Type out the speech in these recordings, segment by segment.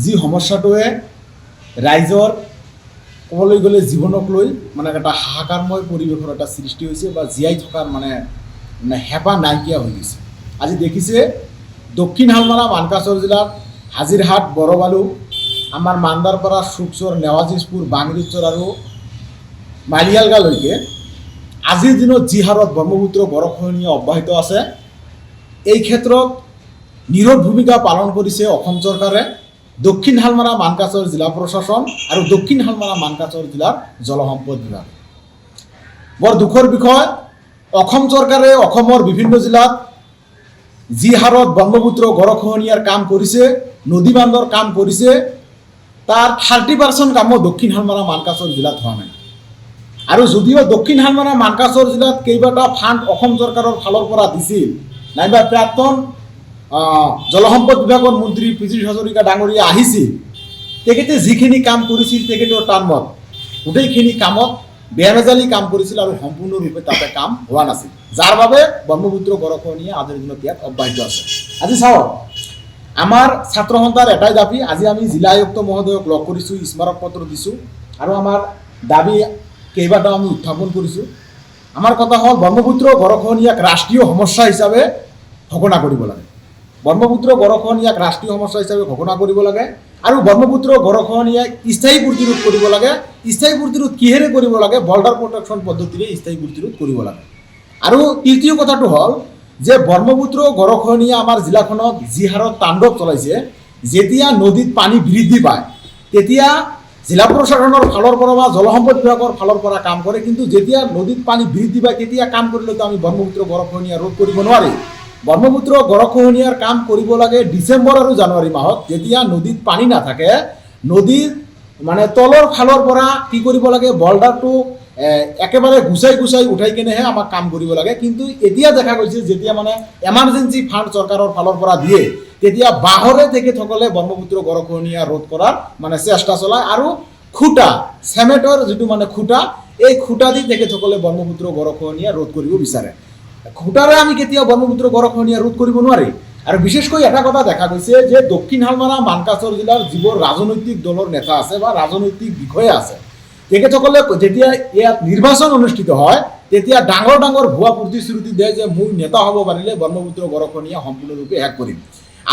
যি সমস্যাটোৱে ৰাইজৰ ক'বলৈ গ'লে জীৱনক লৈ মানে এটা হাহাকাৰময় পৰিৱেশৰ এটা সৃষ্টি হৈছে বা জীয়াই থকাৰ মানে হেঁপাহ নাইকিয়া হৈ গৈছে। আজি দেখিছে দক্ষিণ হালমাৰা মানকাছৰ জিলাত হাজিৰহাট বৰবালু আমাৰ মান্দাৰ পৰা সুকচৰ নেৱাজিজপুৰ বাংৰিচৰ আৰু মালিয়ালগালৈকে আজিৰ দিনত যি হাৰত ব্ৰহ্মপুত্ৰ গড়খহনীয়া অব্যাহত আছে, এই ক্ষেত্ৰত নীৰৱ ভূমিকা পালন কৰিছে অসম চৰকাৰে, দক্ষিণ হালমাৰা মানকাছৰ জিলা প্ৰশাসন আৰু দক্ষিণ হালমাৰা মানকাছৰ জিলাৰ জলসম্পদ বিভাগ। বৰ দুখৰ বিষয়, অসম চৰকাৰে অসমৰ বিভিন্ন জিলাত যি হাৰত ব্ৰহ্মপুত্ৰ গড়খহনীয়াৰ কাম কৰিছে, নদী বান্ধৰ কাম কৰিছে, তাৰ 30% কামো দক্ষিণ হালমাৰা মানকাছৰ জিলাত হোৱা নাই। আৰু যদিও দক্ষিণ হালমাৰা মানকাছৰ জিলাত কেইবাটা ফাণ্ড অসম চৰকাৰৰ ফালৰ পৰা দিছিল, নাইবা প্ৰাক্তন জলসম্পদ বিভাগৰ মন্ত্ৰী পীযুষ হাজৰিকা ডাঙৰীয়া আহিছিল, তেখেতে যিখিনি কাম কৰিছিল তেখেতৰ টাৰ্মত গোটেইখিনি কামত বেমেজালি কাম কৰিছিল আৰু সম্পূৰ্ণৰূপে তাতে কাম হোৱা নাছিল, যাৰ বাবে ব্ৰহ্মপুত্ৰ গড়খহনীয়া আজিৰ দিনত ইয়াত অব্যাহত আছে। আজি চাওক, আমাৰ ছাত্ৰ সন্থাৰ এটাই দাবী, আজি আমি জিলা আয়ুক্ত মহোদয়ক লগ কৰিছোঁ, স্মাৰক পত্ৰ দিছোঁ আৰু আমাৰ দাবী কেইবাটাও আমি উত্থাপন কৰিছোঁ। আমাৰ কথা হ'ল ব্ৰহ্মপুত্ৰ গড়খহনীয়াক ৰাষ্ট্ৰীয় সমস্যা হিচাপে ঘোষণা কৰিব লাগে। ব্ৰহ্মপুত্ৰ গড়খহনীয়াক ৰাষ্ট্ৰীয় সমস্যা হিচাপে ঘোষণা কৰিব লাগে আৰু ব্ৰহ্মপুত্ৰ গড়খহনীয়াক স্থায়ী প্ৰতিৰোধ কৰিব লাগে। স্থায়ী প্ৰতিৰোধ কিহেৰে কৰিব লাগে? বৰ্ডাৰ প্ৰটেকশ্যন পদ্ধতিৰে স্থায়ী প্ৰতিৰোধ কৰিব লাগে। আৰু তৃতীয় কথাটো হ'ল যে ব্ৰহ্মপুত্ৰ গড়খহনীয়া আমাৰ জিলাখনত যি হাৰত তাণ্ডৱ চলাইছে, যেতিয়া নদীত পানী বৃদ্ধি পায় তেতিয়া জিলা প্ৰশাসনৰ ফালৰ পৰা বা জলসম্পদ বিভাগৰ ফালৰ পৰা কাম কৰে, কিন্তু যেতিয়া নদীত পানী বৃদ্ধি পায় তেতিয়া কাম কৰিলেতো আমি ব্ৰহ্মপুত্ৰ গড়খহনীয়া ৰোধ কৰিব নোৱাৰি। ব্ৰহ্মপুত্ৰ গড়খহনীয়াৰ কাম কৰিব লাগে ডিচেম্বৰ আৰু জানুৱাৰী মাহত, যেতিয়া নদীত পানী নাথাকে, নদীৰ মানে তলৰ ফালৰ পৰা কি কৰিব লাগে, বল্ডাৰটো একেবাৰে গুচাই উঠাই কেনেহে আমাক কাম কৰিব লাগে। কিন্তু এতিয়া দেখা গৈছে যেতিয়া মানে এমাৰ্জেঞ্চি ফাণ্ড চৰকাৰৰ ফালৰ পৰা দিয়ে, তেতিয়া বাঁহৰে তেখেতসকলে ব্ৰহ্মপুত্ৰ গড়খহনীয়া ৰোধ কৰাৰ মানে চেষ্টা চলায় আৰু খুঁটা, চেমেণ্টৰ যিটো মানে খুঁটা, এই খুঁটা দি তেখেতসকলে ব্ৰহ্মপুত্ৰ গড়খহনীয়া ৰোধ কৰিব বিচাৰে। খুঁটাৰে আমি কেতিয়াও ব্ৰহ্মপুত্ৰ গড়খহনীয়া ৰোধ কৰিব নোৱাৰি। আৰু বিশেষকৈ এটা কথা দেখা গৈছে যে দক্ষিণ হালমাৰা মানকাছৰ জিলাৰ যিবোৰ ৰাজনৈতিক দলৰ নেতা আছে বা ৰাজনৈতিক বিষয়া আছে, তেখেতসকলে যেতিয়া ইয়াত নিৰ্বাচন অনুষ্ঠিত হয় তেতিয়া ডাঙৰ ডাঙৰ ভুৱা প্ৰতিশ্ৰুতি দিয়ে যে মোৰ নেতা হ'ব পাৰিলে ব্ৰহ্মপুত্ৰ গড়খহনীয়া সম্পূৰ্ণৰূপে শেষ কৰিম।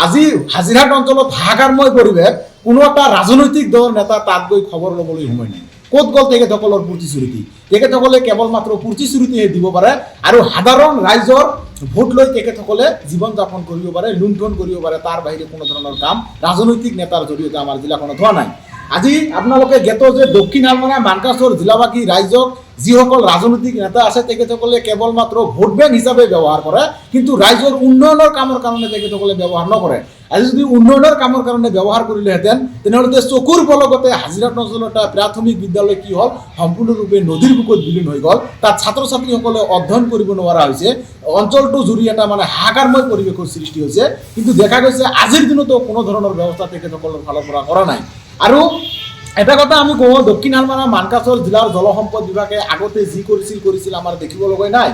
আজি হাজিৰহাট অঞ্চলত হাহাকাৰময় পৰিৱেশ, কোনো এটা ৰাজনৈতিক দলৰ নেতা তাত গৈ খবৰ ল'বলৈ সময় নাই। ক'ত গ'ল তেখেতসকলৰ প্ৰতিশ্ৰুতি? তেখেতসকলে কেৱল মাত্ৰ প্ৰতিশ্ৰুতিহে দিব পাৰে আৰু সাধাৰণ ৰাইজৰ ভোট লৈ তেখেতসকলে জীৱন যাপন কৰিব পাৰে, লুণ্ঠন কৰিব পাৰে, তাৰ বাহিৰে কোনো ধৰণৰ কাম ৰাজনৈতিক নেতাৰ জৰিয়তে আমাৰ জিলাখনত হোৱা নাই। আজি আপোনালোকে জ্ঞাত যে দক্ষিণ হালমাৰা মানকাছৰ জিলাবাসী ৰাইজক যিসকল ৰাজনৈতিক নেতা আছে তেখেতসকলে কেৱল মাত্ৰ ভোট বেংক হিচাপে ব্যৱহাৰ কৰে, কিন্তু ৰাইজৰ উন্নয়নৰ কামৰ কাৰণে তেখেতসকলে ব্যৱহাৰ নকৰে। আজি যদি উন্নয়নৰ কামৰ কাৰণে ব্যৱহাৰ কৰিলেহেঁতেন তেনেহ'লে চকুৰ পলকতে হাজিৰহাট অঞ্চলৰ এটা প্ৰাথমিক বিদ্যালয় কি হ'ল, সম্পূৰ্ণৰূপে নদীৰ বুকুত বিলীন হৈ গ'ল। তাত ছাত্ৰ ছাত্ৰীসকলে অধ্যয়ন কৰিব নোৱাৰা হৈছে, অঞ্চলটো জুৰি এটা মানে হাহাকাৰময় পৰিৱেশৰ সৃষ্টি হৈছে। কিন্তু দেখা গৈছে আজিৰ দিনতো কোনো ধৰণৰ ব্যৱস্থা তেখেতসকলৰ ফালৰ পৰা কৰা নাই। আৰু এটা কথা আমি কওঁ, দক্ষিণ হালমাৰা মানকাছৰ জিলাৰ জলসম্পদ বিভাগে আগতে যি কৰিছিল আমাৰ দেখিব লগা নাই।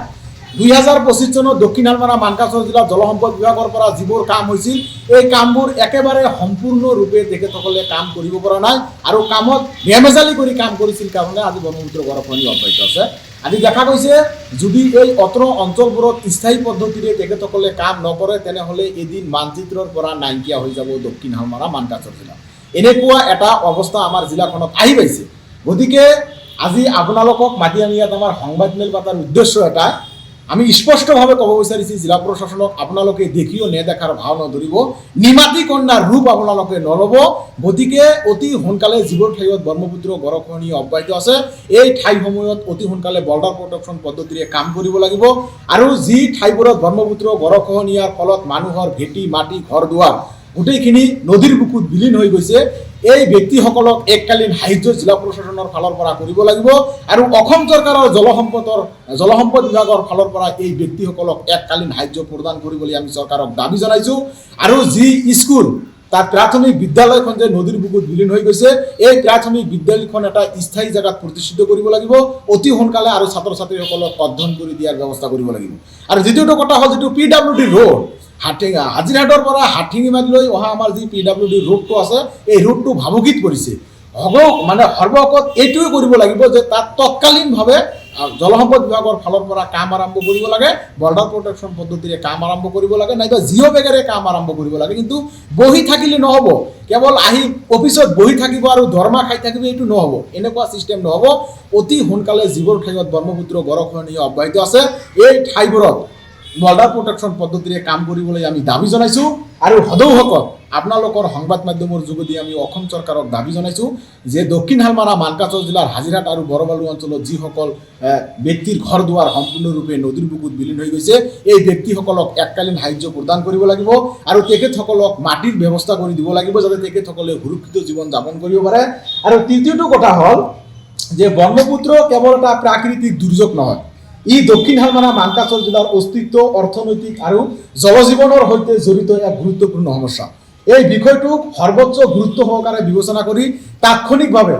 2025 চনত দক্ষিণ হালমাৰা মানকাছৰ জিলাৰ জলসম্পদ বিভাগৰ পৰা যিবোৰ কাম হৈছিল, এই কামবোৰ একেবাৰে সম্পূৰ্ণৰূপে তেখেতসকলে কাম কৰিব পৰা নাই আৰু কামত বেমেজালি কৰি কাম কৰিছিল কাৰণে আজি ব্ৰহ্মপুত্ৰ গড়খহনীয়া অব্যাহত আছে। আজি দেখা গৈছে যদি এই অত্ৰ অঞ্চলবোৰত স্থায়ী পদ্ধতিৰে তেখেতসকলে কাম নকৰে তেনেহ'লে এদিন মানচিত্ৰৰ পৰা নাইকিয়া হৈ যাব দক্ষিণ হালমাৰা মানকাছৰ জিলা। এনেকুৱা এটা অৱস্থা আমাৰ জিলাখনত আহি পাইছে। গতিকে আজি আপোনালোকক মাতি আনি ইয়াত আমাৰ সংবাদ মেল পাতাৰ উদ্দেশ্য এটা, আমি স্পষ্টভাৱে ক'ব বিচাৰিছোঁ জিলা প্ৰশাসনক, আপোনালোকে দেখিও নেদেখাৰ ভাও নধৰিব, নিমাতী কন্যাৰ ৰূপ আপোনালোকে নল'ব। গতিকে অতি সোনকালে যিবোৰ ঠাইত ব্ৰহ্মপুত্ৰ গড়খহনীয়া অব্যাহত আছে এই ঠাইসমূহত অতি সোনকালে বৰ্ডাৰ প্ৰটেকশ্যন পদ্ধতিৰে কাম কৰিব লাগিব আৰু যি ঠাইবোৰত ব্ৰহ্মপুত্ৰ গড়খহনীয়াৰ ফলত মানুহৰ ভেটি মাটি ঘৰ দুৱাৰ গোটেইখিনি নদীৰ বুকুত বিলীন হৈ গৈছে, এই ব্যক্তিসকলক এককালীন সাহায্য জিলা প্ৰশাসনৰ ফালৰ পৰা কৰিব লাগিব আৰু অসম চৰকাৰৰ জলসম্পদ বিভাগৰ ফালৰ পৰা এই ব্যক্তিসকলক এককালীন সাহায্য প্ৰদান কৰিবলৈ আমি চৰকাৰক দাবী জনাইছোঁ। আৰু যি স্কুল, তাত প্ৰাথমিক বিদ্যালয়খন যে নদীৰ বুকুত বিলীন হৈ গৈছে, এই প্ৰাথমিক বিদ্যালয়খন এটা স্থায়ী জেগাত প্ৰতিষ্ঠিত কৰিব লাগিব অতি সোনকালে আৰু ছাত্ৰ ছাত্ৰীসকলক অধ্যয়ন কৰি দিয়াৰ ব্যৱস্থা কৰিব লাগিব। আৰু দ্বিতীয়টো কথা হ'ল যিটো PWD ৰোড, হাজিৰহাটৰ পৰা হাঠিঙিমাৰিলৈ অহা আমাৰ যি PWD ৰোডটো আছে এই ৰোডটো ভাবুকিত পৰিছে মানে সৰ্বশত এইটোৱে কৰিব লাগিব যে তাত তৎকালীনভাৱে জলসম্পদ বিভাগৰ ফালৰ পৰা কাম আৰম্ভ কৰিব লাগে, বৰ্ডাৰ প্ৰটেকশ্যন পদ্ধতিৰে কাম আৰম্ভ কৰিব লাগে, নাইবা জিঅ' বেগেৰে কাম আৰম্ভ কৰিব লাগে। কিন্তু বহি থাকিলে নহ'ব, কেৱল আহি অফিচত বহি থাকিব আৰু দৰমহা খাই থাকিব, এইটো নহ'ব, এনেকুৱা ছিষ্টেম নহ'ব। অতি সোনকালে যিবোৰ ঠাইত ব্ৰহ্মপুত্ৰ গৰাখহনীয়া অব্যাহত আছে এই ঠাইবোৰত বৰ্ডাৰ প্ৰটেকশ্যন পদ্ধতিৰে কাম কৰিবলৈ আমি দাবী জনাইছোঁ। আৰু সদৌসকল আপোনালোকৰ সংবাদ মাধ্যমৰ যোগেদি আমি অসম চৰকাৰক দাবী জনাইছোঁ যে দক্ষিণ হালমাৰা মানকাচৰ জিলাৰ হাজিৰহাট আৰু বৰবালু অঞ্চলত যিসকল ব্যক্তিৰ ঘৰ দুৱাৰ সম্পূৰ্ণৰূপে নদীৰ বুকুত বিলীন হৈ গৈছে এই ব্যক্তিসকলক এককালীন সাহায্য প্ৰদান কৰিব লাগিব আৰু তেখেতসকলক মাটিৰ ব্যৱস্থা কৰি দিব লাগিব যাতে তেখেতসকলে সুৰক্ষিত জীৱন যাপন কৰিব পাৰে। আৰু তৃতীয়টো কথা হ'ল যে ব্ৰহ্মপুত্ৰ কেৱল এটা প্ৰাকৃতিক দুৰ্যোগ নহয়, ই দক্ষিণ হালমাৰা মানকাচৰ জিলাৰ অস্তিত্ব, অৰ্থনৈতিক আৰু জলজীৱনৰ সৈতে জড়িত এক গুৰুত্বপূৰ্ণ সমস্যা। এই বিষয়টোক সৰ্বোচ্চ গুৰুত্ব সহকাৰে বিবেচনা কৰি তাৎক্ষণিকভাৱে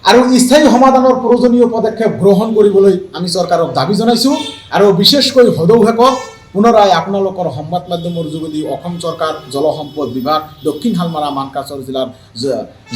আৰু স্থায়ী সমাধানৰ প্ৰয়োজনীয় পদক্ষেপ গ্ৰহণ কৰিবলৈ আমি চৰকাৰক দাবী জনাইছোঁ। আৰু বিশেষকৈ সদৌসকল পুনৰাই আপোনালোকৰ সংবাদ মাধ্যমৰ যোগেদি অসম চৰকাৰ, জলসম্পদ বিভাগ, দক্ষিণ হালমাৰা মানকাচৰ জিলাৰ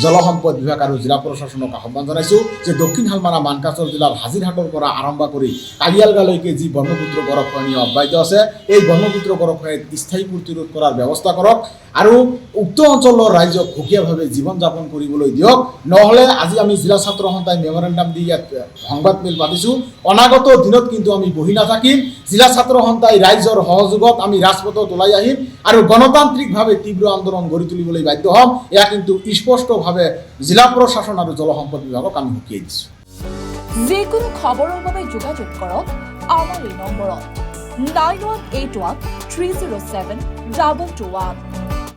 জলসম্পদ বিভাগ আৰু জিলা প্ৰশাসনক আহ্বান জনাইছোঁ যে দক্ষিণ হালমাৰা মানকাচৰ জিলাৰ হাজিৰহাটৰ পৰা আৰম্ভ কৰি কালিয়ালগালৈকে যি ব্ৰহ্মপুত্ৰ গৰাখহনীয়া অব্যাহত আছে এই ব্ৰহ্মপুত্ৰ গৰাখহনীয়াত স্থায়ী প্ৰতিৰোধ কৰাৰ ব্যৱস্থা কৰক আৰু উক্ত অঞ্চলৰ ৰাইজক সুকীয়াভাৱে জীৱন যাপন কৰিবলৈ দিয়ক। নহ'লে আজি আমি জিলা ছাত্ৰ সন্থাই মেমৰেণ্ডাম দি ইয়াত সংবাদ মেল পাতিছোঁ, অনাগত দিনত কিন্তু আমি বহি নাথাকিম। জিলা ছাত্ৰ সন্থাই ৰাইজৰ সহযোগত আমি ৰাজপথত ওলাই আহিম আৰু গণতান্ত্ৰিকভাৱে তীব্ৰ আন্দোলন গঢ়ি তুলিবলৈ বাধ্য হ'ম। এয়া কিন্তু স্পষ্টভাৱে জিলা প্ৰশাসন আৰু জলসম্পদ বিভাগক আমি সকীয়াই দিছোঁ। যিকোনো খবৰৰ বাবে যোগাযোগ কৰক আমাৰ এই নম্বৰত 9181 307 221।